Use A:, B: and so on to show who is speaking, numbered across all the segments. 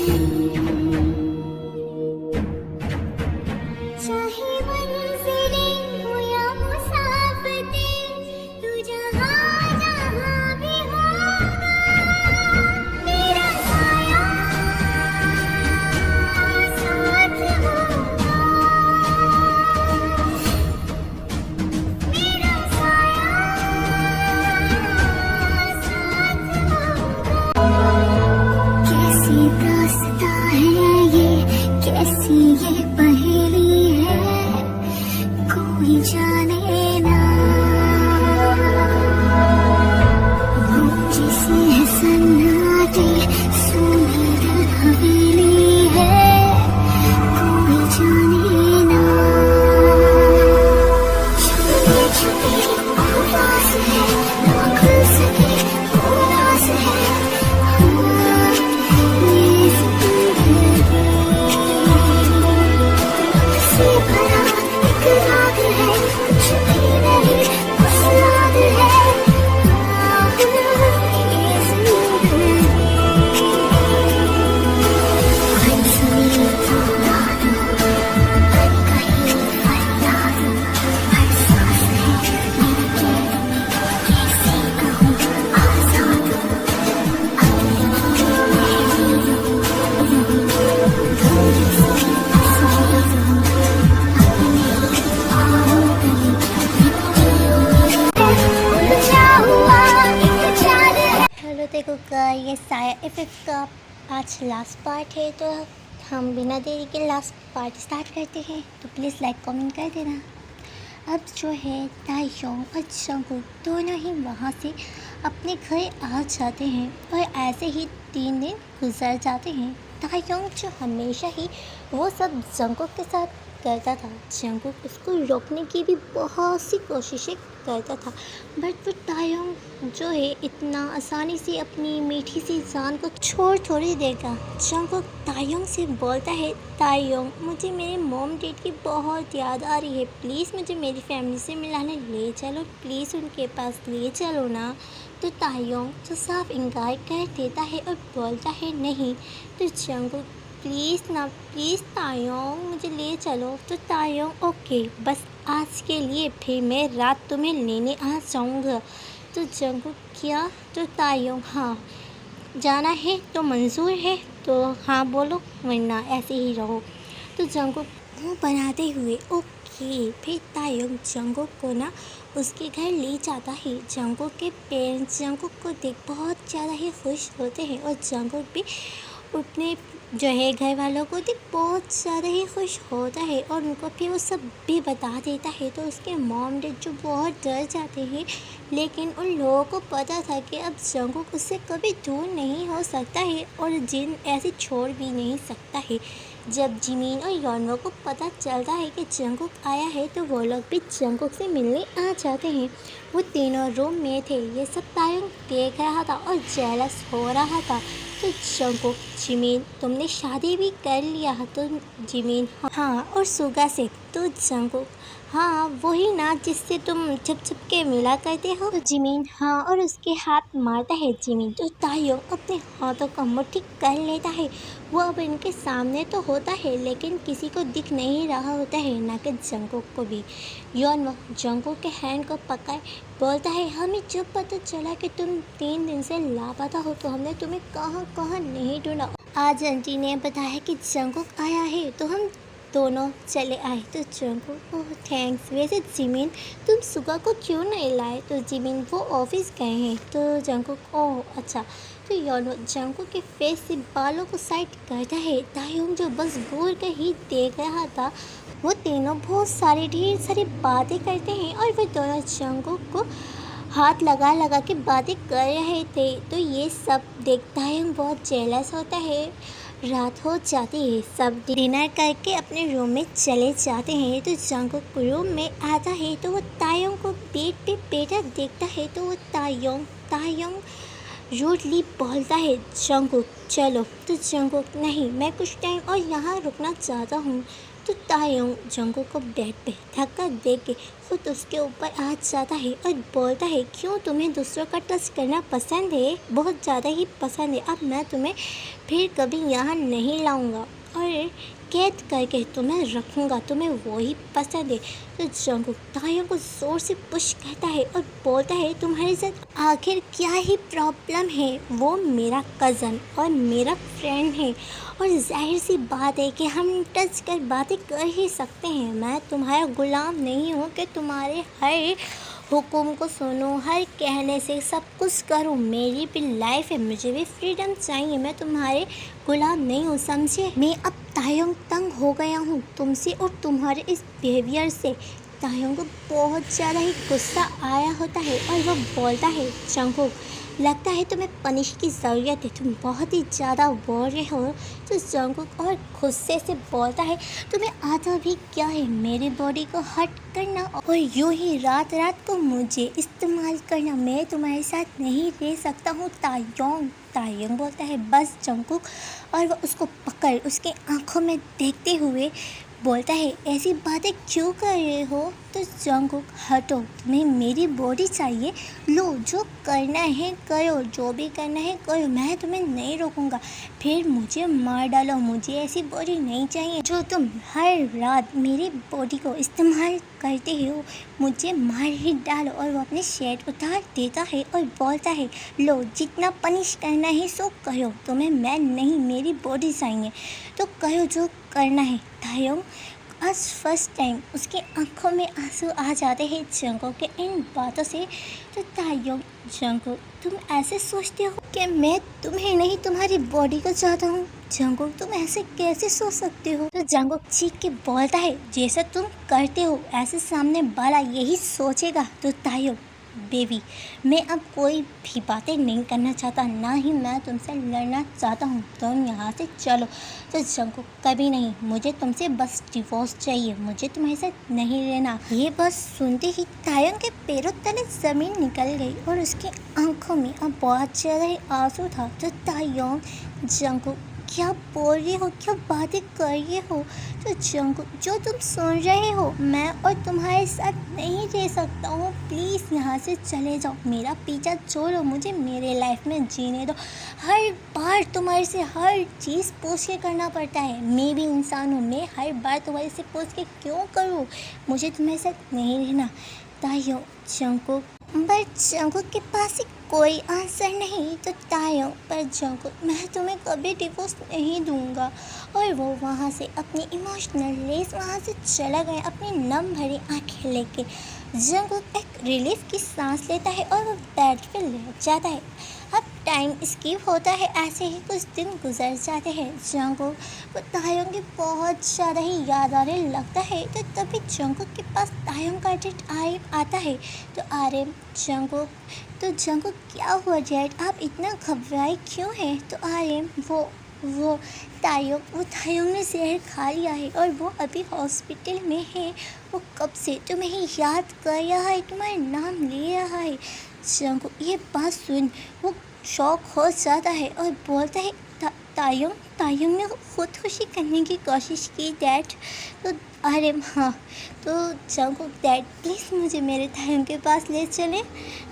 A: चाहे मंजिलें हो या मुसाफतें, तू जहाँ जहाँ भी होगा, मेरा साया साथ होगा, मेरा साया साथ होगा। कैसी दास्तां है ये, कैसी ये पहेली है, कोई जाने ना। गूंजी सी है सन्नाटे, सुनी दिल हवेली है, कोई जाने ना। छुपे छुपे आवाज़ है, ना खुल सके उदास है, हाँ ये जिंदगी से भरा एक राग है, कुछ भी नहीं बस याद है, हाँ ये जिंदगी। हर सुनी तो याद, हर कहीं फरियाद, हर सांस है मेरी कैद में, कैसे कहूँ आज़ाद, अपनी पहेली हूँ, थोड़ी सी तस्वीर हूँ, अपने पाँव तले उलझा हुआ एक जाल है। हेलो देखो का ये साया इफेक्ट का आज लास्ट पार्ट है, तो हम बिना देरी के लास्ट पार्ट स्टार्ट करते हैं। तो प्लीज़ लाइक कमेंट कर देना। अब जो है ताइयोंग और जंगकुक दोनों ही वहाँ से अपने घर आ जाते हैं और ऐसे ही 3 दिन गुजर जाते हैं। ताइयोंग जो हमेशा ही वो सब जंगकुक के साथ करता था, जंगकुक उसको रोकने की भी बहुत सी कोशिशें करता था, बट वो ताइयोंग जो है इतना आसानी से अपनी मीठी सी जान को छोड़ थोड़ी देगा। जंगकुक ताइयोंग से बोलता है, ताइयोंग मुझे मेरे मॉम डैड की बहुत याद आ रही है, प्लीज़ मुझे मेरी फैमिली से मिलाने ले चलो, प्लीज़ उनके पास ले चलो ना। तो ताइयोंग जो साफ इनकार कर देता है और बोलता है नहीं। तो जंगकुक प्लीज़ ना, प्लीज़ ताइयोंग मुझे ले चलो। तो ताइयोंग ओके बस आज के लिए, फिर मैं रात तुम्हें लेने आ जाऊँगा। तो जंगकुक क्या? तो ताइयोंग हाँ जाना है तो मंजूर है, तो हाँ बोलो वरना ऐसे ही रहो। तो जंगकुक मुँह बनाते हुए ओके। फिर ताइयोंग जंगकुक को ना उसके घर ले जाता है। जंगकुक के पेरेंट्स जंगकुक को देख बहुत ज़्यादा ही खुश होते हैं और जंगकुक भी अपने जो है घर वालों को देख बहुत ज़्यादा ही खुश होता है और उनको फिर वो सब भी बता देता है। तो उसके मॉम डैड जो बहुत डर जाते हैं, लेकिन उन लोगों को पता था कि अब जंगकुक उससे कभी दूर नहीं हो सकता है और जिन ऐसे छोड़ भी नहीं सकता है। जब जिमिन और योनवो को पता चलता है कि जंगकुक आया है, तो वो लोग भी जंगकुक से मिलने आ जाते हैं। वो तीनों रूम में थे। ये सब ताइयोंग देख रहा था और जेलस हो रहा था। तो जंगकुक, जिमिन तुमने शादी भी कर लिया है? तो जिमिन हाँ और सुगा से। तो जंगकुक हाँ वही ना जिससे तुम छुप छुप के मिला करते हो? तो जिमिन हाँ और उसके हाथ मारता है जिमिन। तो ताइयोंग अपने हाथों का मुट्ठी कर लेता है। वो अब इनके सामने तो होता है लेकिन किसी को दिख नहीं रहा होता है, ना कि जंगकुक को भी। योनवो जंगकुक के हैंड को पकड़ बोलता है, हमें जब पता चला कि तुम 3 दिन से लापता हो तो हमने तुम्हें कहाँ कहाँ नहीं ढूंढा। आज आंटी ने बताया कि जंगकुक आया है तो हम दोनों चले आए। तो जंगकुक ओह थैंक्स। वैसे जिमिन तुम सुगा को क्यों नहीं लाए? तो जिमिन वो ऑफिस गए हैं। तो जंगकुक ओह अच्छा। तो योनो जंगकुक के फेस से बालों को साइड करता है। ताइयोंग जो बस घूर कर ही देख रहा था। वो तीनों बहुत सारी ढेर सारी बातें करते हैं और वो दोनों जंगकुक को हाथ लगा लगा के बातें कर रहे थे। तो ये सब देखता है बहुत जेलस होता है। रात हो जाती है, सब डिनर करके अपने रूम में चले जाते हैं। तो जंगकुक रूम में आता है तो वो ताइयोंग को बेड पे बैठा देखता है। तो वो ताइयोंग रूडली बोलता है, जंगकुक चलो। तो जंगकुक नहीं, मैं कुछ टाइम और यहाँ रुकना चाहता हूँ। तो तायोंग जंगकुक को बेड पे धक्का दे के खुद उसके ऊपर आ जाता है और बोलता है, क्यों तुम्हें दूसरों का टच करना पसंद है? बहुत ज़्यादा ही पसंद है। अब मैं तुम्हें फिर कभी यहाँ नहीं लाऊंगा और कैद करके तुम्हें रखूँगा, तुम्हें वही पसंद है। तो जंगकुक तायोंग को ज़ोर से पुश करता है और बोलता है, तुम्हारे साथ आखिर क्या ही प्रॉब्लम है? वो मेरा कज़न और मेरा फ्रेंड है और जाहिर सी बात है कि हम टच कर बातें कर ही सकते हैं। मैं तुम्हारा गुलाम नहीं हूँ कि तुम्हारे हर हुक्म को सुनूं, हर कहने से सब कुछ करूं। मेरी भी लाइफ है, मुझे भी फ्रीडम चाहिए। मैं तुम्हारे गुलाम नहीं हूँ, समझे? मैं अब तायोंग तंग हो गया हूँ तुमसे और तुम्हारे इस बिहेवियर से। तायोंग को बहुत ज़्यादा ही गुस्सा आया होता है और वह बोलता है, जंगकुक लगता है तुम्हें पनिश की ज़रूरत है, तुम बहुत ही ज़्यादा बोल रहे हो। तो जंगकुक और गुस्से से बोलता है, तुम्हें आता भी क्या है मेरी बॉडी को हर्ट करना और यूं ही रात रात को मुझे इस्तेमाल करना? मैं तुम्हारे साथ नहीं रह सकता हूँ तायोंग। तायोंग बोलता है, बस जंगकुक, और वह उसको पकड़ उसके आंखों में देखते हुए बोलता है, ऐसी बातें क्यों कर रहे हो? तो जंगकुक, हटो, तुम्हें मेरी बॉडी चाहिए, लो, जो करना है करो, जो भी करना है करो, मैं तुम्हें नहीं रोकूंगा। फिर मुझे मार डालो, मुझे ऐसी बॉडी नहीं चाहिए जो तुम हर रात मेरी बॉडी को इस्तेमाल करते हो। मुझे मार ही डालो। और वो अपने शर्ट उतार देता है और बोलता है, लो, जितना पनिश करना है सो करो, तुम्हें मैं नहीं मेरी बॉडी चाहिए तो करो जो करना है। तायोंग आज फर्स्ट टाइम उसके आंखों में आंसू आ जाते हैं जंगकुक के इन बातों से। तो तायोंग, जंगकुक, तुम ऐसे सोचते हो कि मैं तुम्हें नहीं तुम्हारी बॉडी को चाहता हूँ? जंगकुक, तुम ऐसे कैसे सोच सकते हो? तो जंगकुक चीख के बोलता है, जैसा तुम करते हो ऐसे सामने वाला यही सोचेगा। तो तायोंग, बेबी, मैं अब कोई भी बातें नहीं करना चाहता, ना ही मैं तुमसे लड़ना चाहता हूँ, तुम यहाँ से चलो। तो जंगकुक, कभी नहीं, मुझे तुमसे बस डिवोर्स चाहिए, मुझे तुम्हारे साथ नहीं रहना। ये बस सुनते ही तायोंग के पैरों तले ज़मीन निकल गई और उसकी आंखों में अब बहुत ज़्यादा ही आंसू था। तो तायोंग, जंगकुक, क्या बोल रहे हो, क्या बातें कर रहे हो? तो जंगकुक, जो तुम सुन रहे हो, मैं और तुम्हारे साथ नहीं रह सकता हूँ, प्लीज़ यहाँ से चले जाओ, मेरा पीछा छोड़ो, मुझे मेरे लाइफ में जीने दो। हर बार तुम्हारे से हर चीज़ पूछ के करना पड़ता है, मैं भी इंसान हूँ, मैं हर बार तुम्हारे से पूछ के क्यों करूँ? मुझे तुम्हारे साथ नहीं रहना। तायोंग, जंगकुक, बट जंगकुक के पास कोई आंसर नहीं। तो तायोंग, पर जंगकुक, मैं तुम्हें कभी डिवोर्स नहीं दूंगा। और वो वहाँ से अपनी इमोशनल लेस वहाँ से चला गया अपनी नम भरी आंखें लेके। जंगकुक एक रिलीफ की सांस लेता है और वो बेड पे लेट जाता है। अब टाइम स्किप होता है, ऐसे ही कुछ दिन गुजर जाते हैं। जंगकुक को तायोंग की बहुत ज़्यादा ही याद आने लगता है। तो तभी जंगकुक के पास तायोंग का डेट आता है। तो अरे जंगकुक, तो जंगकुक, क्या हुआ डैड, आप इतना घबराए क्यों हैं? तो अरे वो तायोंग, वो तायोंग ने जहर खा लिया है और वो अभी हॉस्पिटल में है। वो कब से तुम्हें याद कर रहा है, तुम्हारा नाम ले रहा है। जंगकुक ये बात सुन वो शौक हो जाता है और बोलता है, तायोंग ने खुदकुशी करने की कोशिश की डैड। तो अरे हाँ, तो जंगकुक, डैड प्लीज़ मुझे मेरे तायोंग के पास ले चलें।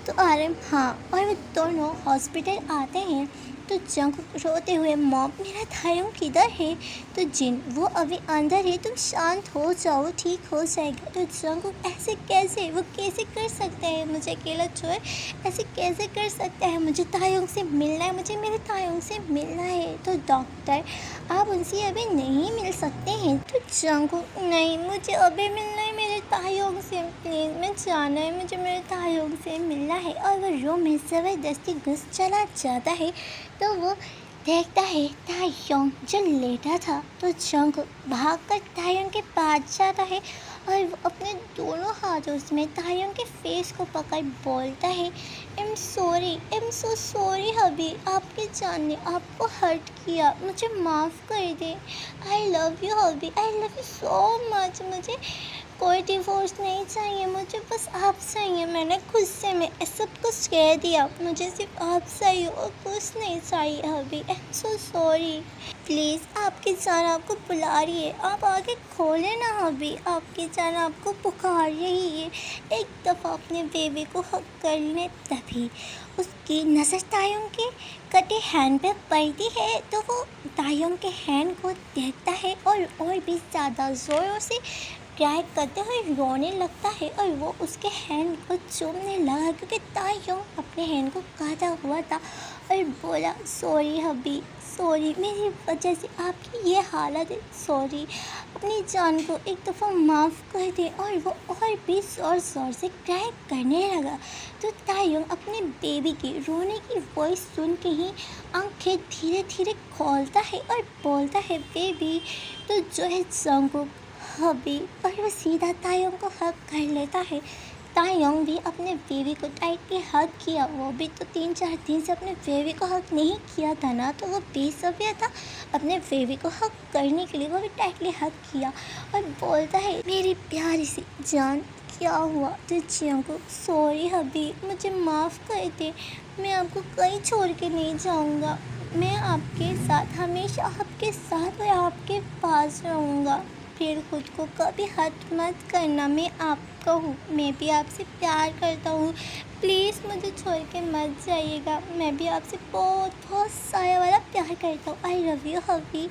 A: तो अरे हाँ, और वो दोनों हॉस्पिटल आते हैं। तो जंगकुक रोते हुए, मॉम मेरा तायोंग किधर है? तो जिन, वो अभी अंदर है, तुम शांत हो जाओ, ठीक हो जाएगा। तो जंगकुक, ऐसे कैसे, वो कैसे कर सकते हैं मुझे अकेला छोड़, ऐसे कैसे कर सकता है? मुझे तायोंग से मिलना है, मुझे मेरे तायोंग से मिलना है। तो डॉक्टर, आप उनसे अभी नहीं मिल सकते हैं। तो जंगकुक, नहीं, मुझे अभी मिलना है मेरे तायोंग से, प्लीज़, मैं जाना है, मुझे मेरे तायोंग से मिलना है। और वो रूम में ज़बरदस्ती घुस चला जाता है। तो वो देखता है तायोंग जो लेटा था। तो जंगकुक भागकर तायोंग के पास जाता है और वो अपने दोनों हाथों में तायोंग के फेस को पकड़ बोलता है, आई एम सो सॉरी हबी, आपके जान ने आपको हर्ट किया, मुझे माफ़ कर दे। I love you hubby, I love you so much. कोई डिवोर्स नहीं चाहिए, मुझे बस आप चाहिए। मैंने खुद से मैं सब कुछ कह दिया, मुझे सिर्फ आप चाहिए और कुछ नहीं चाहिए hubby. I am so sorry. Please आपकी जान आपको बुला रही है, आप आके खोले ना हबी। आपकी जान आपको पुकार रही है। एक दफ़ा अपने बेबी को हक कर लें, तभी उसकी नज़र तायुम के कटे हैंड पे पड़ती है तो वो तायुम के हैंड को देखता है और भी ज़्यादा ज़ोरों से क्राई करते हुए रोने लगता है और वो उसके हैंड को चूमने लगा क्योंकि तायुम अपने हैंड को काटा हुआ था और बोला, सॉरी हबी, सॉरी, मेरी वजह से आपकी ये हालत है, सॉरी, अपनी जान को एक दफ़ा माफ़ कर दे। और वो और भी ज़ोर ज़ोर से क्राई करने लगा। तो तायुम अपने बेबी की रोने की वॉइस सुन के ही आंखें धीरे धीरे खोलता है और बोलता है, बेबी तो जो है जंगकुक हबी। और वो सीधा तायुम को हक कर लेता है। तायुम भी अपने बेबी को टाइटली हक किया। वो भी तो 3-4 दिन से अपने बेबी को हक नहीं किया था ना, तो वो बेसब्र था अपने बेबी को हक करने के लिए। वो भी टाइटली हक किया और बोलता है, मेरी प्यारी सी जान, क्या हुआ तुझे को? सॉरी हबी, मुझे माफ़ कर दे। मैं आपको कहीं छोड़ के नहीं जाऊँगा। मैं आपके साथ, हमेशा आपके साथ और आपके पास रहूँगा। फिर खुद को कभी हट मत करना, मैं आपका हूँ, मैं भी आपसे प्यार करता हूँ। प्लीज़ मुझे छोड़ के मत जाइएगा। मैं भी आपसे बहुत बहुत सारा वाला प्यार करता हूँ। आई लव यू हबी।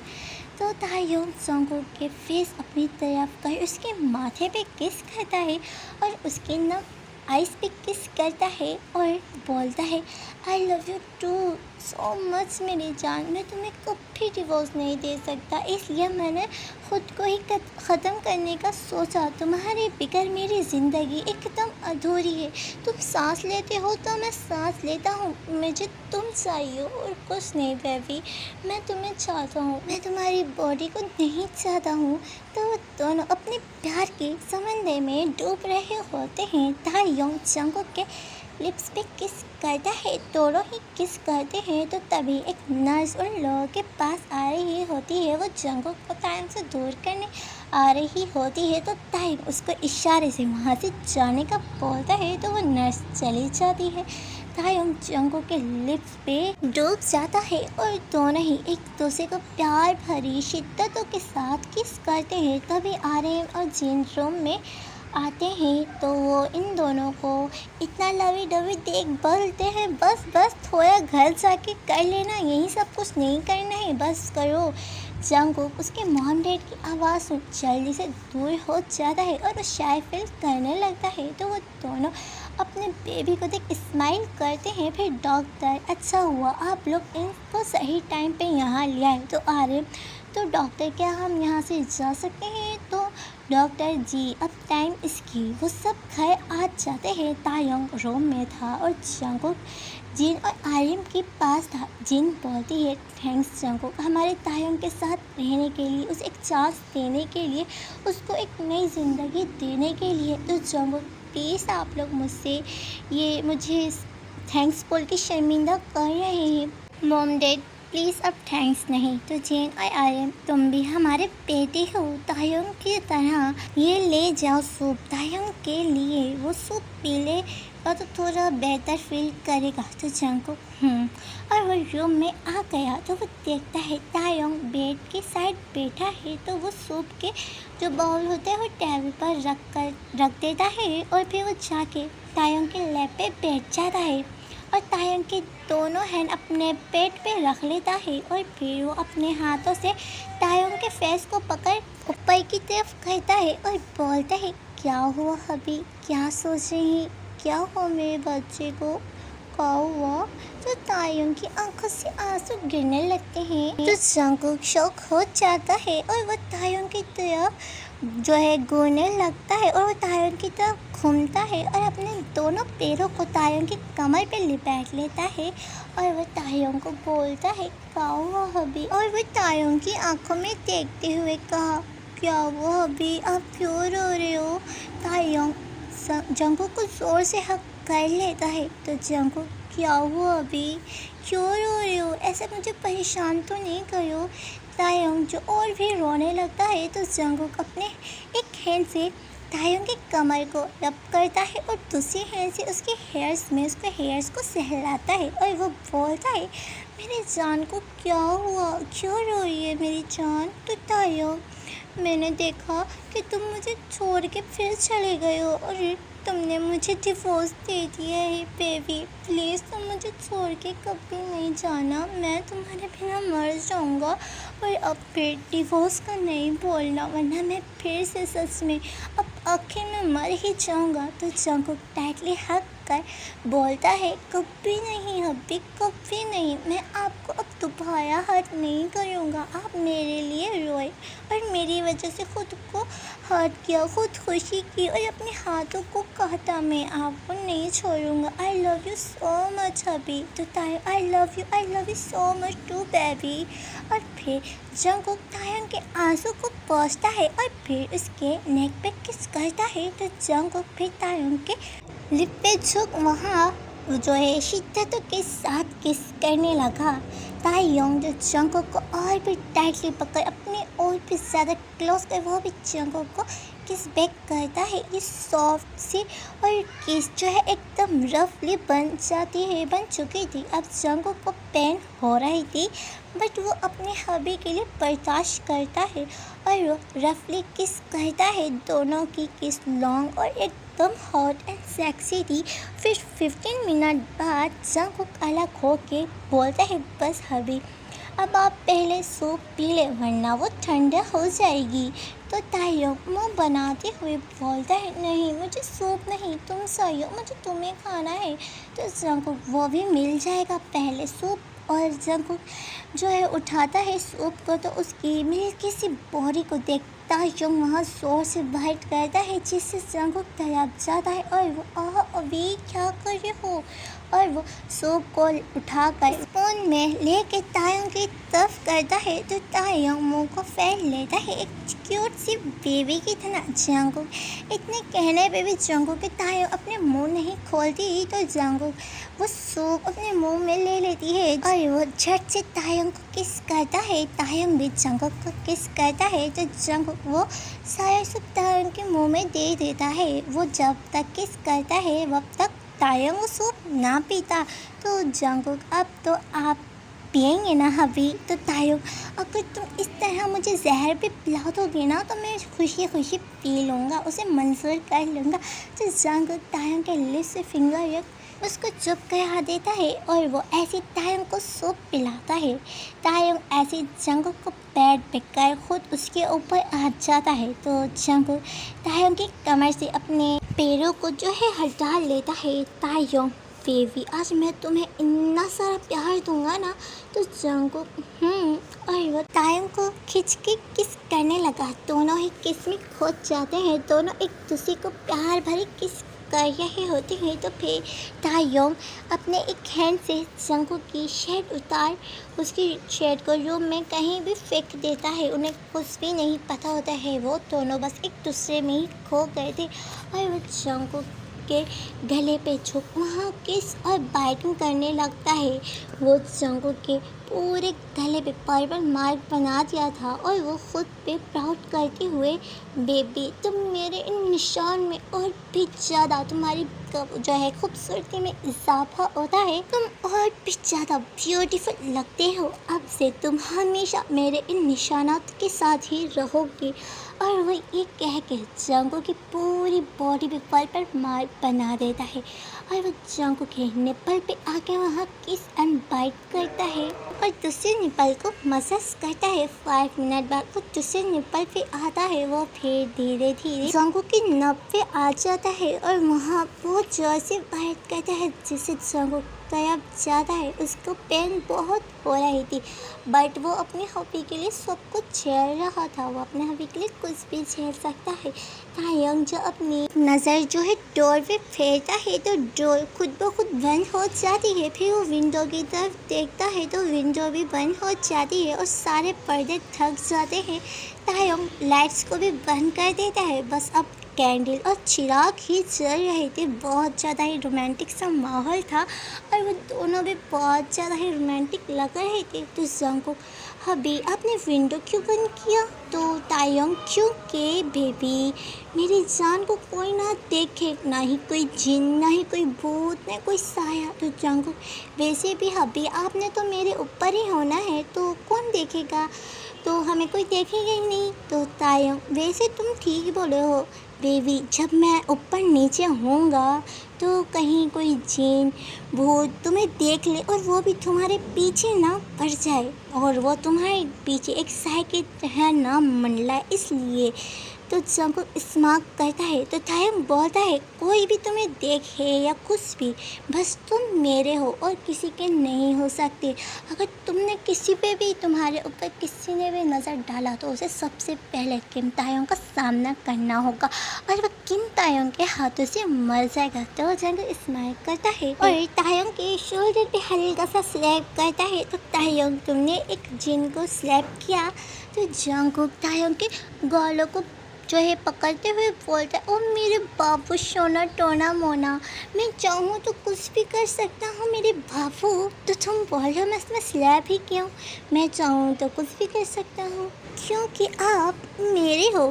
A: तो तायुम जंगकुक के फेस अपनी तरफ कर उसके माथे पे किस करता है और उसके नम आइस पे किस करता है और बोलता है, I love you too so much मेरी जान। मैं तुम्हें कभी डिवोर्स नहीं दे सकता, इसलिए मैंने ख़ुद को ही ख़त्म करने का सोचा। तुम्हारे बगैर मेरी ज़िंदगी एकदम अधूरी है। तुम सांस लेते हो तो मैं सांस लेता हूँ। मुझे तुम चाहिए और कुछ नहीं बेबी। मैं तुम्हें चाहता हूँ, मैं तुम्हारी बॉडी को नहीं चाहता हूँ। तो वो दोनों अपने प्यार के समंदर में डूब रहे होते हैं। तायुम जंगकुक के लिप्स पे किस करता है, दोनों ही किस करते हैं। तो तभी एक नर्स उन लोगों के पास आ रही होती है। वो जंगकुक को तायुम से दूर करने आ रही होती है। तो तायुम उसको इशारे से वहाँ से जाने का बोलता है तो वो नर्स चली जाती है। तायुम जंगकुक के लिप्स पे डूब जाता है और दोनों ही एक दूसरे को प्यार भरी शिद्दतों के साथ किस करते हैं। तभी आर्यन और जीन रूम में आते हैं तो वो इन दोनों को इतना लवी डवी देख बोलते हैं, बस बस थोड़ा घर जाके कर लेना, यही सब कुछ नहीं करना है, बस करो। जंगकुक उसके मॉम डैड की आवाज़ सुन जल्दी से दूर हो जाता है और वो शाय फील करने लगता है। तो वो दोनों अपने बेबी को देख स्माइल करते हैं। फिर डॉक्टर, अच्छा हुआ आप लोग इनको सही टाइम पे यहाँ ले आए। तो आर्यन, तो डॉक्टर क्या हम यहाँ से जा सकते हैं? तो डॉक्टर जी अब टाइम इसकी। वो सब घर आ जाते हैं। तायुम रूम में था और जंगकुक जिन और आर्यन के पास था। जिन बोलती है, थैंक्स जंगकुक, हमारे तायुम के साथ रहने के लिए, उसे एक चांस देने के लिए, उसको एक नई ज़िंदगी देने के लिए। तो जंगकुक प्लीज़ आप लोग मुझे थैंक्स बोल के शर्मिंदा कर रहे हैं। मॉम डैड प्लीज़ अब थैंक्स नहीं। तो जेन और आर्यन, तुम भी हमारे बेटे हो, तायुम की तरह ये ले जाओ सूप तायुम के लिए, वो सूप पी लेगा तो थोड़ा बेहतर फील करेगा। तो जंगकुक और वो रूम में आ गया तो वो देखता है तायुम बेड के साइड बैठा है। तो वो सूप के जो बाउल होते हैं वो टेबल पर रख देता है और फिर वो जाके तायुम के लैप पे बैठ जाता है और तायुम के दोनों हैंड अपने पेट पे रख लेता है और फिर वो अपने हाथों से तायुम के फेस को पकड़ ऊपर की तरफ करता है और बोलता है, क्या हुआ हबी, क्या सोच रही हैं, क्या हुआ मेरे बच्चे को, क्या हुआ? तो तायुम की आंखों से आंसू गिरने लगते हैं। तो जंगकुक शौक हो जाता है और वो तायुम की तरफ जो है घूरने लगता है और वो तायुम की तरफ घूमता है और अपने दोनों पैरों को तायुम की कमर पे लिपट लेता है और वो तायुम को बोलता है, क्या हुआ हबी? और वो तायुम की आंखों में देखते हुए कहा, क्या हुआ हबी, आप क्यों रो रहे हो? तायुम जंगकुक को जोर से हक कर लेता है। तो जंगकुक, क्या हुआ अभी, क्यों रो रहे हो? ऐसे मुझे परेशान तो नहीं करो। तायुम जो और भी रोने लगता है तो जंगकुक अपने एक हैंड से तायों की कमर को रब करता है और दूसरी हैंड से उसके हेयर्स में उसके हेयर्स को सहलाता है और वो बोलता है, मेरी जान को क्या हुआ, क्यों रो रही है मेरी जान? तो तायों, मैंने देखा कि तुम मुझे छोड़ के फिर चले गए हो और तुमने मुझे डिवोर्स दे दिया है बेबी। प्लीज़ तुम मुझे छोड़ के कभी नहीं जाना, मैं तुम्हारे बिना मर जाऊँगा। और अब फिर डिवोर्स का नहीं बोलना, वरना मैं फिर से सच में अब आखिर में मर ही जाऊँगा। तो जंगकुक टाइटली हक कर बोलता है, कभी नहीं हब्बी, कभी नहीं, मैं आपको अब दोबारा हर्ट नहीं करूँगा। आप मेरे लिए रोए और मेरी वजह से खुद को हर्ट किया, खुदकुशी की और अपने हाथों को काटा, मैं आपको नहीं छोड़ूंगा। I love you so much hubby. तो Taehyung, I love you so much too baby. और फिर जंगकुक तायंग के आंसू को पोंछता है और फिर उसके नेक पे किस करता है। तो जंगकुक फिर तायंग के लिप पे झुक वहाँ जो है शिद्दत के साथ किस करने लगा। तायंग जो जंगकुक को और भी टाइटली पकड़ अपने और भी ज़्यादा क्लोज कर वो भी जंगकुक को किस बैक करता है। ये सॉफ्ट सी और किस जो है एकदम रफली बन चुकी थी। अब जंगकुक को पेन हो रही थी, बट वो अपने हबी के लिए बर्दाश्त करता है और वो रफली किस करता है। दोनों की किस लॉन्ग और एकदम हॉट एंड सेक्सी थी। फिर 15 मिनट बाद जंगकुक अलग होके बोलता है, बस हबी, अब आप पहले सूप पी ले वरना वो ठंडा हो जाएगी। तो तायंग मुंह बनाते हुए बोलता है, नहीं मुझे सूप नहीं, तुम सही हो, मुझे तुम्हें खाना है। तो जंगकुक, वो भी मिल जाएगा, पहले सूप। और जंगकुक जो है उठाता है सूप को, तो उसकी मिल्की सी बॉडी को देखता है वहाँ जोर से बाइट करता है, जिससे जंगकुक तड़प जाता है और वो अभी क्या कर रहे हो। और वो सूप को उठाकर स्पून में लेके तायंग की तरफ करता है। तो तायंग मुंह को फैल लेता है एक क्यूट सी बेबी की तरह। जंगकुक इतने कहने पे भी जंगकुक की तायंग अपने मुंह नहीं खोलती, तो जंगकुक वो सूप अपने मुंह में ले लेती है और वो झट से तायंग को किस करता है। तायंग भी जंगकुक को किस करता है। तो जंगकुक वो सारा सूप तायंग के मुंह में दे देता है। वो जब तक किस करता है तब तक तायंग वो सूप ना पीता। तो जंगकुक, अब तो आप पिएंगे ना हबी? तो तायंग, अगर तुम इस तरह मुझे जहर भी पिला दोगे ना तो मैं खुशी खुशी पी लूँगा, उसे मंजूर कर लूँगा। तो जंगकुक तायंग के लिप्स से फिंगर रख उसको चुप करा देता है और वो ऐसे तायंग को सूप पिलाता है। तायंग ऐसे जंगकुक को पैर पे कर खुद उसके ऊपर आ जाता है। तो जंगकुक तायंग की कमर से अपने पैरों को जो है हटा लेता है। तायंग, बेबी, आज मैं तुम्हें इतना सारा प्यार दूंगा ना। तो जंगकुक और वो तायंग को खींच के किस करने लगा। दोनों ही किस में खो जाते हैं, दोनों एक दूसरे को प्यार भरी किस कर रहे होते हैं। तो फिर तायंग अपने एक हैंड से जंगकुक की शर्ट उतार उसकी शर्ट को रूम में कहीं भी फेंक देता है। उन्हें कुछ भी नहीं पता होता है, वो दोनों बस एक दूसरे में ही खो गए थे। और वो जंगकुक के गले पे झुक वहाँ किस और बाइटिंग करने लगता है। वो जंगकुक के पूरे गले पे पर्पल मार्क बना दिया था और वो खुद पे प्राउड करते हुए, बेबी, तुम मेरे इन निशान में और भी ज़्यादा तुम्हारी जो है खूबसूरती में इजाफा होता है। तुम और भी ज़्यादा ब्यूटीफुल लगते हो। अब से तुम हमेशा मेरे इन निशानात के साथ ही रहोगे। और वो ये कह के जंगकुक की पूरी बॉडी पे पर्पल मार्क बना देता है और वो जंगकुक के निपल पे आके वहाँ किस एंड बाइट करता है और दूसरे निपल को मसाज करता है। 5 मिनट बाद वो दूसरे निपल पे आता है। वो फिर धीरे धीरे जंगकुक की नब पे आ जाता है और वहाँ बहुत जोर से बाइट करता है, जिससे जंगकुक तड़प जाता है। उसको पेन बहुत हो रही थी, बट वो अपने हॉबी के लिए सब कुछ झेल रहा था। वो अपने हॉबी के लिए कुछ भी झेल सकता है। तायंग जो अपनी नज़र जो है डोर पे फेरता है तो डोर खुद ब खुद बंद हो जाती है। फिर वो विंडो की तरफ देखता है तो विंडो भी बंद हो जाती है और सारे पर्दे थक जाते हैं। तायंग लाइट्स को भी बंद कर देता है। बस अब कैंडल और चिराग ही जल रहे थे। बहुत ज़्यादा ही रोमांटिक सा माहौल था और वो दोनों भी बहुत ज़्यादा ही रोमांटिक लग रहे थे। तो जंगकुक हबी आपने विंडो क्यों बंद किया? तो तायंग क्योंकि बेबी मेरी जान को कोई ना देखे, ना ही कोई जिन, ना ही कोई भूत, ना कोई साया। तो जंगकुक वैसे भी हबी आपने तो मेरे ऊपर ही होना है, तो कौन देखेगा? तो हमें कोई देखेगा ही नहीं। तो तायंग वैसे तुम ठीक बोले हो बेबी, जब मैं ऊपर नीचे होऊंगा तो कहीं कोई जिन भूत तुम्हें देख ले और वो भी तुम्हारे पीछे ना पड़ जाए, और वो तुम्हारे पीछे एक साय की तरह ना मंडलाए। इसलिए तो जंगकुक स्मार्ट करता है, तो तायंग बोलता है कोई भी तुम्हें देखे या कुछ भी, बस तुम मेरे हो और किसी के नहीं हो सकते। अगर तुमने किसी पे भी, तुम्हारे ऊपर किसी ने भी नज़र डाला तो उसे सबसे पहले किम तायंग का सामना करना होगा और वह किम तायंग के हाथों से मर जाएगा। तो जंगकुक स्माइल करता है और तायंग के शोल्डर पे हल्का सा स्लैप करता है। तो तायंग तुमने एक जिन को स्लैप किया। तो जंगकुक तायंग के गालों को जो है पकड़ते हुए बोलता है, ओ मेरे बाबू सोना टोना मोना, मैं चाहूँ तो कुछ भी कर सकता हूँ मेरे बाबू। तो तुम बोलो मैं इसमें स्लैप ही क्यों? मैं चाहूँ तो कुछ भी कर सकता हूँ क्योंकि आप मेरे हो।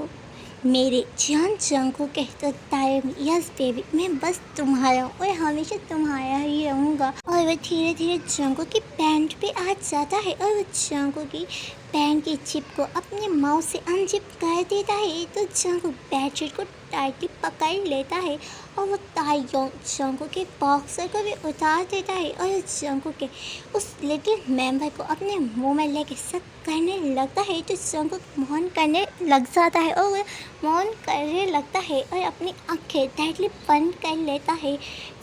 A: मेरे जान जंगकुक कहता तायंग, यस बेबी मैं बस तुम्हारा हूँ और हमेशा तुम्हारा ही रहूँगा। और वह धीरे धीरे जंगकुक की पैंट पे आ जाता है और वह जंगकुक की पैंट की जिप को अपने माउथ से अनजिप कर देता है। तो जंगकुक बेडशीट को टाइटली पकड़ लेता है और वो तायंग जंगकुक के बॉक्सर को भी उतार देता है और जंगकुक के उस लिटिल मेंबर को अपने मुंह में लेके सक करने लगता है। तो जंगकुक मौन करने लग जाता है और वह मौन करने लगता है और अपनी आंखें टाइटली बंद कर लेता है।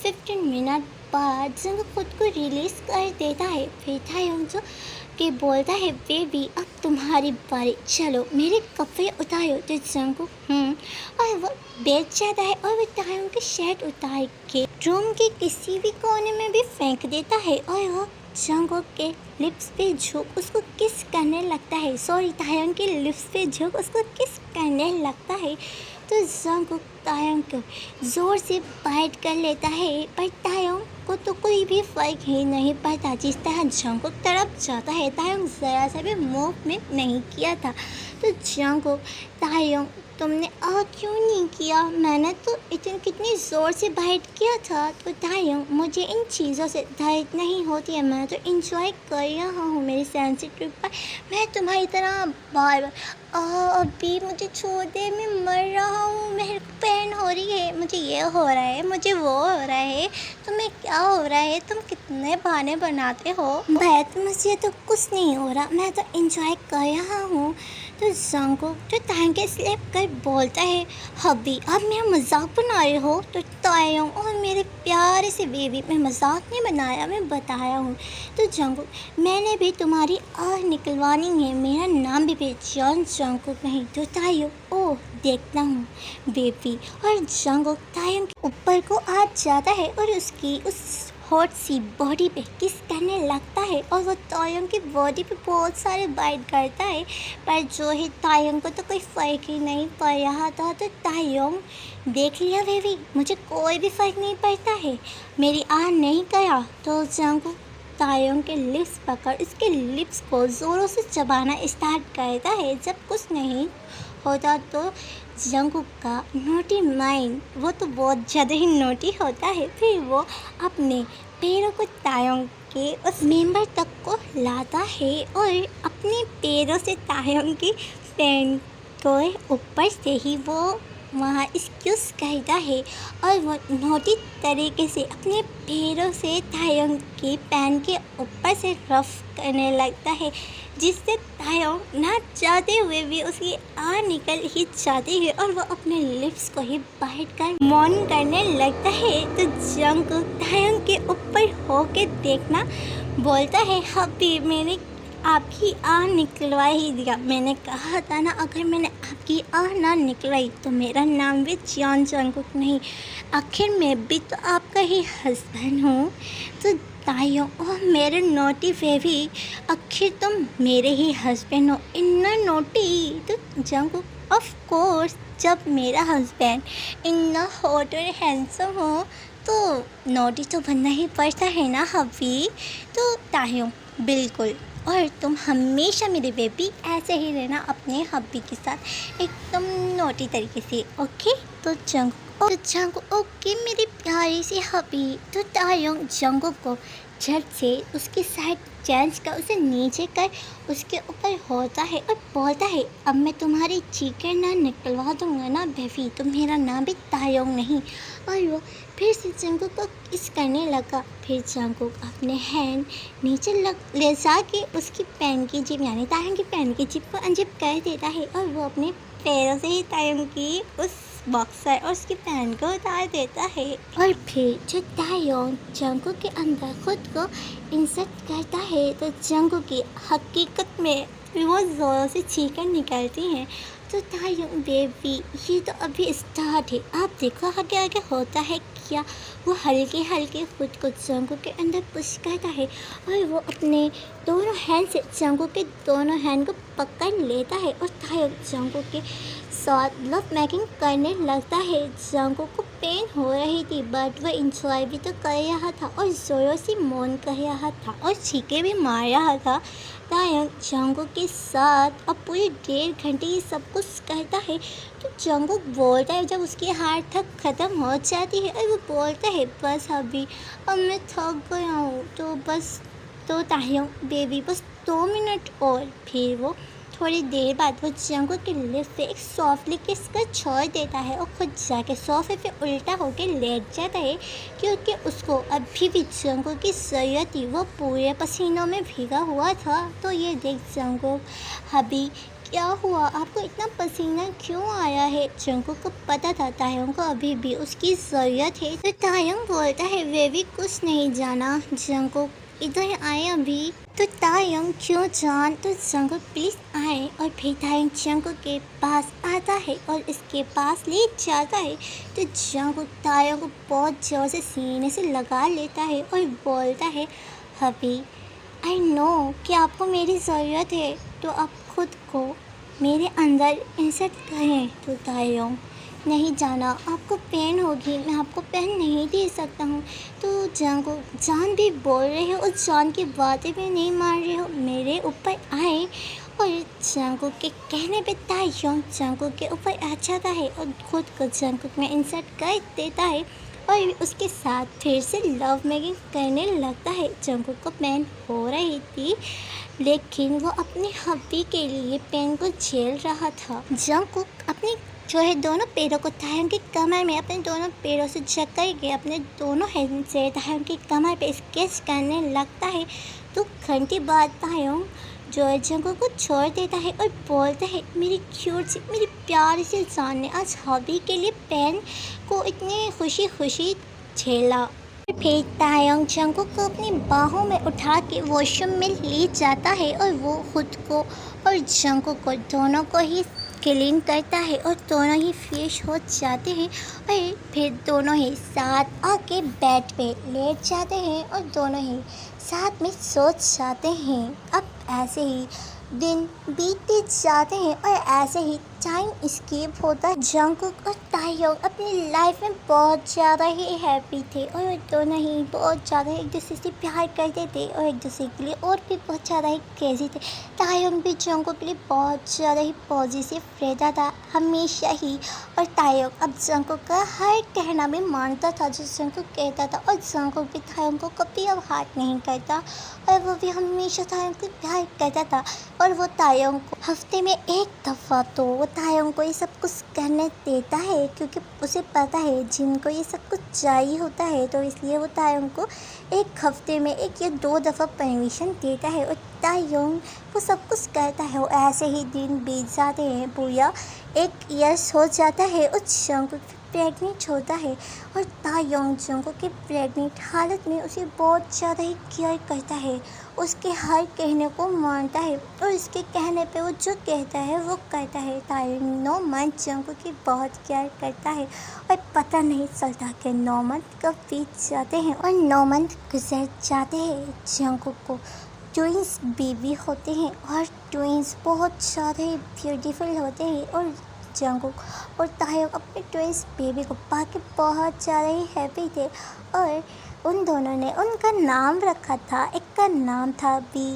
A: 15 मिनट बाद जंगकुक खुद को रिलीज कर देता है। फिर तायंग जो कि बोलता है, बेबी अब तुम्हारी बारी, चलो मेरे कपड़े उतारो। तो जंगकुक और वो बैठ जाता है और वो तायंग की शर्ट उतार के रूम के किसी भी कोने में भी फेंक देता है और वो जंगकुक के लिप्स पे झुक उसको किस करने लगता है। सॉरी, तायंग के लिप्स पे झुक उसको किस करने लगता है। तो जंगकुक तायंग को ज़ोर से बाइट कर लेता है, पर तायंग को तो कोई भी फर्क ही नहीं पड़ता। जिस तरह जंगकुक तरफ जाता है तायंग ज़रा सा भी मूवमेंट नहीं किया था। तो जंगकुक, तायंग तुमने क्यों नहीं किया? मैंने तो कितनी ज़ोर से बाइट किया था। तो तायंग, मुझे इन चीज़ों से दर्द नहीं होती है, मैं तो इंजॉय कर रहा हूँ मेरी सेंसिटिव पर। मैं तुम्हारी तरह बार बार अभी मुझे छोड़ दे, मैं मर रहा हूँ, मेरे पेन हो रही है, मुझे ये हो रहा है, मुझे वो हो रहा है, तुम्हें क्या हो रहा है? तुम कितने बहाने बनाते हो। बैठ, मुझे तो कुछ नहीं हो रहा, मैं तो इंजॉय कर रहा हूँ। तो जंगकुक जो तायंग के स्लैप कर बोलता है, हबी आप मेरा मजाक बना रहे हो? तो तायंग, और मेरे प्यारे से बेबी, मैं मजाक नहीं बनाया, मैं बताया हूँ। तो जंगकुक, मैंने भी तुम्हारी आह निकलवानी है, मेरा नाम भी बेजान जंगकुक नहीं। तो तायंग, ओह देखता हूँ बेबी। और जंगकुक तायंग के ऊपर को आ जाता है और उसकी उस हॉट सी बॉडी पे किस करने लगता है और वो तायंग की बॉडी पे बहुत सारे बाइट करता है। पर जो है तायंग को तो कोई फ़र्क ही नहीं पड़ रहा था। तो तायंग, देख लिया बेबी, मुझे कोई भी फ़र्क नहीं पड़ता है, मेरी आह नहीं गया। तो जंगकुक तायंग के लिप्स पकड़ उसके लिप्स को ज़ोरों से चबाना स्टार्ट करता है। जब कुछ नहीं होता तो जंगकुक का नोटी माइंड, वो तो बहुत ज़्यादा ही नोटी होता है। फिर वो अपने पैरों को तायंग के उस मेंबर तक को लाता है और अपने पैरों से तायंग की पैंट को ऊपर से ही वो वहाँ एक्सक्यूज कहता है और वो नोटी तरीके से अपने पैरों से तायंग की पैंट के ऊपर से रफ करने लगता है, जिससे तायंग ना चाहते हुए भी उसकी आह निकल ही जाती है और वो अपने लिप्स को ही बाइट कर मौन करने लगता है। तो जंगकुक तायंग के ऊपर होके देखना बोलता है, हबी मैंने आपकी आह निकलवा ही दिया, मैंने कहा था ना, अगर मैंने आपकी आह ना निकलवाई तो मेरा नाम भी जियान जंगकुक नहीं, आखिर मैं भी तो आपका ही हस्बैंड हूँ। तो तायंग, ओह मेरे नोटी बेबी, आखिर तुम मेरे ही हस्बैंड हो, इतना नोटी। तो जंगकुक, ऑफ कोर्स जब मेरा हस्बैंड इतना हॉट और हैंडसम हो तो नोटी तो बनना ही पड़ता है ना हबी। तो तायंग, बिल्कुल और तुम हमेशा मेरे बेबी ऐसे ही रहना अपने हब्बी के साथ एकदम नोटी तरीके से, ओके। तो जंगकुक ओके मेरी प्यारी सी हब्बी। तो तायोंग जंगकुक को झट से उसकी साइड चेंज कर उसे नीचे कर उसके ऊपर होता है और बोलता है, अब मैं तुम्हारी चीखें ना निकलवा दूंगा ना बेबी, तो मेरा नाम भी तायोंग नहीं। और वो फिर से जंगकुक को किस करने लगा। फिर जंगकुक अपने हैंड नीचे ले जा के उसकी पैन की जिप यानी तायोंग की पैन की जिप को अनजिप कर देता है और वो अपने पैरों से ही तायोंग की उस बॉक्सर और उसकी पैन को उतार देता है। और फिर जो तायोंग जंगकुक के अंदर खुद को इंसर्ट करता है तो जंगकुक की हकीकत में वो ज़ोरों से चीखें निकलती हैं। तो तायोंग बेबी ये तो अभी स्टार्ट है, आप देखो आगे आगे होता है क्या। वो हल्के हल्के खुद को जंगकुक के अंदर पुश करता है और वो अपने दोनों हैंड से जंगकुक के दोनों हैंड को पकड़ लेता है और तायोंग जंगकुक के साथ लव मेकिंग करने लगता है। जंगकुक को पेन हो रही थी बट वो इंजॉय भी तो कर रहा था और जोरों से मौन कर रहा था और चीखें भी मार रहा था। तायोंग जंगकुक के साथ अब पूरे 1.5 घंटे ये सब कुछ करता है। तो जंगकुक बोलता है जब उसकी हार थक ख़त्म हो जाती है और वो बोलता है, बस अभी अब मैं थक गया हूँ तो बस। तो तायोंग बेबी बस 2 मिनट और। फिर वो थोड़ी देर बाद वो जंगकुक के लिप्स पे एक सॉफ्टली किस कर छोड़ देता है और खुद जाके सोफे पे उल्टा होकर लेट जाता है क्योंकि उसको अभी भी जंगकुक की ज़रूरत थी। वो पूरे पसीनों में भीगा हुआ था। तो ये देख जंगकुक, हबी क्या हुआ, आपको इतना पसीना क्यों आया है। जंगकुक को पता था तायोंग को अभी भी उसकी ज़रूरत है। तो तायोंग बोलता है वे भी कुछ नहीं जाना, जंगकुक इधर आए अभी। तो तायोंग क्यों जान, तो जंगकुक प्लीज़ आए। और फिर तायोंग जंगकुक के पास आता है और इसके पास ले जाता है। तो जंगकुक तायोंग को बहुत ज़ोर से सीने से लगा लेता है और बोलता है, हबी आई नो कि आपको मेरी ज़रूरत है तो आप खुद को मेरे अंदर इंसर्ट करें। तो तायोंग नहीं जाना, आपको पेन होगी, मैं आपको पेन नहीं दे सकता हूँ। तो जंगकुक जान भी बोल रहे हो और जान की बातें भी नहीं मान रहे हो, मेरे ऊपर आए। और जंगकुक के कहने पे तायोंग जंगकुक के ऊपर आ जाता है और खुद को जंगकुक में इंसर्ट कर देता है और उसके साथ फिर से लव मेकिंग करने लगता है। जंगकुक को पेन हो रही थी लेकिन वो अपने हब्बी के लिए पेन को झेल रहा था। जंगकुक अपनी जो है दोनों पैरों को तायोंग की कमर में अपने दोनों पैरों से जकड़ के अपने दोनों हैंड से तायोंग की कमर पे स्केच करने लगता है। तो घंटे बाद तायोंग जो है जंगकुक को छोड़ देता है और बोलता है, मेरी क्यूट सी मेरी प्यारी सी जान ने आज हॉबी के लिए पेन को इतनी खुशी खुशी झेला। फिर तायोंग जंगकुक को अपनी बाहों में उठा के वॉशरूम में ले जाता है और वो खुद को और जंगकुक को दोनों को ही क्लीन करता है और दोनों ही फ्रेश हो जाते हैं और फिर दोनों ही साथ आके बेड पे लेट जाते हैं और दोनों ही साथ में सो जाते हैं। अब ऐसे ही दिन बीतते जाते हैं और ऐसे ही टाइम स्किप होता है। जंगकुक और तायोंग अपनी लाइफ में बहुत ज़्यादा ही हैप्पी थे और दोनों ही बहुत ज़्यादा एक दूसरे से प्यार करते थे और एक दूसरे के लिए और भी बहुत ज़्यादा ही क्रेजी थे। तायोंग भी जंगकुक के लिए बहुत ज़्यादा ही पॉजिटिव रहता था हमेशा ही। और तायोंग अब जंगकुक का हर कहना भी मानता था जो जंगकुक कहता था और जंगकुक भी तायोंग को कभी अब हाथ नहीं करता और वो भी हमेशा तायोंग को प्यार करता था। और वो तायोंग को हफ्ते में एक दफ़ा तो वो तायोंग को ये सब कुछ करने देता है क्योंकि उसे पता है जिनको ये सब कुछ चाहिए होता है, तो इसलिए वो तायोंग को एक हफ्ते में 1 या 2 दफ़ा परमिशन देता है और तायोंग वो सब कुछ करता है। वो ऐसे ही दिन बीत जाते हैं, पूरा 1 ईयर्स हो जाता है और जंगकुक प्रेग्नेंट होता है और तायोंग जंगकुक के प्रेग्नेंट हालत में उसे बहुत ज़्यादा ही केयर करता है, उसके हर कहने को मानता है और उसके कहने पे वो जो कहता है वो करता है। तायोंग 9 मंथ जंगकुक की बहुत केयर करता है और पता नहीं चलता कि 9 मंथ कब बीत जाते हैं और 9 मंथ गुजर जाते हैं। जंगकुक को ट्विंस बेबी होते हैं और ट्विंस बहुत ज़्यादा ही ब्यूटीफुल होते हैं और जंगकुक और तायोंग अपने ट्विंस बेबी को पाके बहुत ज़्यादा ही हैप्पी थे। और उन दोनों ने उनका नाम रखा था। एक का नाम था बी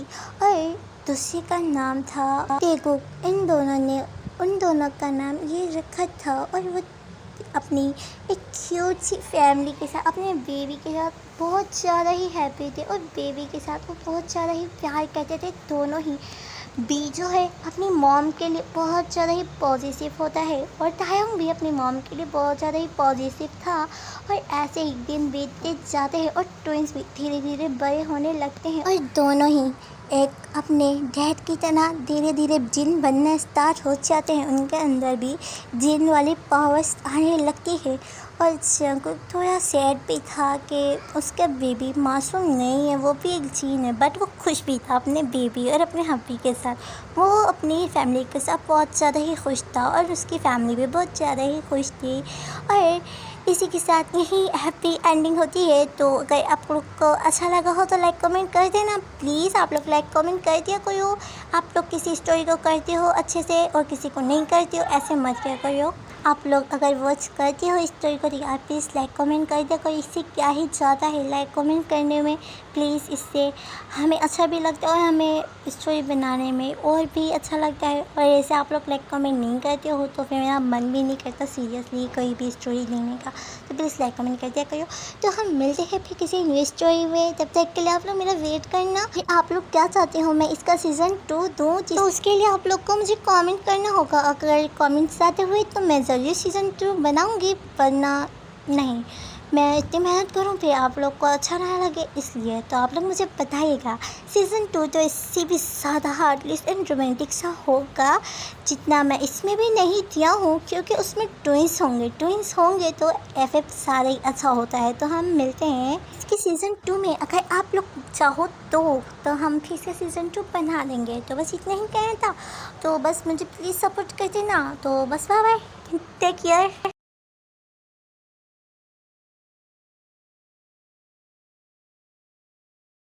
A: और दूसरे का नाम था तेगुक। इन दोनों ने उन दोनों का नाम ये रखा था और वो अपनी एक क्यूट सी फैमिली के साथ, अपने बेबी के साथ बहुत ज़्यादा ही हैप्पी थे और बेबी के साथ वो बहुत ज़्यादा ही प्यार करते थे दोनों ही। बी जो है अपनी मॉम के लिए बहुत ज़्यादा ही पॉजिटिव होता है और तायंग भी अपनी मॉम के लिए बहुत ज़्यादा ही पॉजिटिव था। और ऐसे ही दिन बीतते जाते हैं और ट्विंस भी धीरे धीरे बड़े होने लगते हैं और दोनों ही एक अपने डैड की तरह धीरे धीरे जिन बनना स्टार्ट हो जाते हैं। उनके अंदर भी जिन वाली पावर्स आने लगती है। और जंगकुक थोड़ा सैड भी था कि उसका बेबी मासूम नहीं है, वो भी एक जीन है, बट वो खुश भी था अपने बेबी और अपने हब्बी के साथ। वो अपनी फैमिली के साथ बहुत ज़्यादा ही खुश था और उसकी फैमिली भी बहुत ज़्यादा ही खुश थी। और इसी के साथ यही हैप्पी एंडिंग होती है। तो अगर आप लोग को अच्छा लगा हो तो लाइक कमेंट कर देना प्लीज़। आप लोग लाइक कमेंट कर दिया करो। आप लोग किसी स्टोरी को करते हो अच्छे से और किसी को नहीं करते हो, ऐसे मत किया करो। आप लोग अगर वॉच करते हो इस स्टोरी को तो यार प्लीज़ लाइक कमेंट कर दिया करो। इससे क्या ही ज़्यादा है लाइक कमेंट करने में, प्लीज़। इससे हमें अच्छा भी लगता है और हमें स्टोरी बनाने में और भी अच्छा लगता है। और ऐसे आप लोग लाइक कमेंट नहीं करते हो तो फिर मेरा मन भी नहीं करता सीरियसली कोई भी स्टोरी लेने का। तो प्लीज़ लाइक कमेंट कर दिया करो। तो हम मिलते हैं फिर किसी न्यू स्टोरी में। तब तक के लिए आप लोग मेरा वेट करना। आप लोग क्या चाहते हो मैं इसका सीज़न 2 दूँ, तो उसके लिए आप लोग को मुझे कमेंट करना होगा। अगर कमेंट्स आते हुए तो मैं ज़रूर सीज़न 2 बनाऊँगी, वरना नहीं। मैं इतनी मेहनत करूँ फिर आप लोग को अच्छा ना लगे, इसलिए तो आप लोग मुझे बताइएगा। सीज़न 2 तो इससे भी ज़्यादा हार्टलेस एंड रोमांटिक सा होगा जितना मैं इसमें भी नहीं दिया हूँ, क्योंकि उसमें ट्विंस होंगे तो एफएफ सारा ही अच्छा होता है। तो हम मिलते हैं इसके सीज़न 2 में। अगर आप लोग चाहो तो हम फिर से सीज़न 2 बना देंगे। तो बस इतना ही कहना था। तो बस मुझे प्लीज़ सपोर्ट कर देना। तो बस बाय बाय, टेक केयर।